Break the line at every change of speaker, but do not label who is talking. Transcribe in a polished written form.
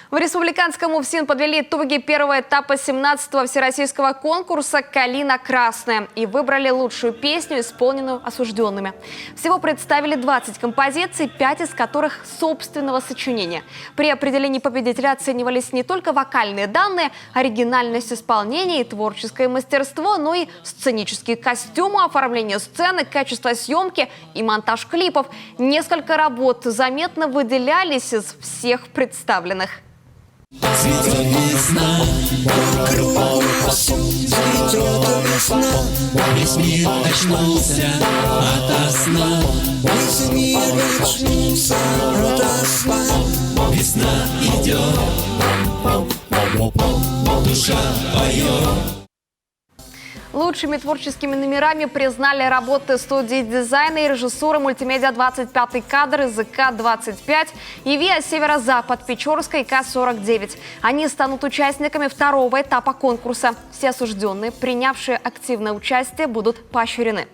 В республиканском УФСИН подвели итоги первого этапа 17-го всероссийского конкурса «Калина красная» и выбрали лучшую песню, исполненную осужденными. Всего представили 20 композиций, 5 из которых собственного сочинения. При определении победителя оценивались не только вокальные данные, оригинальность исполнения и творческое мастерство, но и сценические костюмы, оформление сцены, качество съемки и монтаж клипов. Несколько работ заметно выделялись из всех представленных.
Цветет весна, вокруг цветет весна. Весь мир очнулся ото сна. Весь мир очнулся ото сна. Весна идет, душа поет.
Лучшими творческими номерами признали работы студии дизайна и режиссуры мультимедиа «25 кадр» и ЗК-25 и ВИА «Северо-Запад» Печорской К-49. Они станут участниками второго этапа конкурса. Все осужденные, принявшие активное участие, будут поощрены.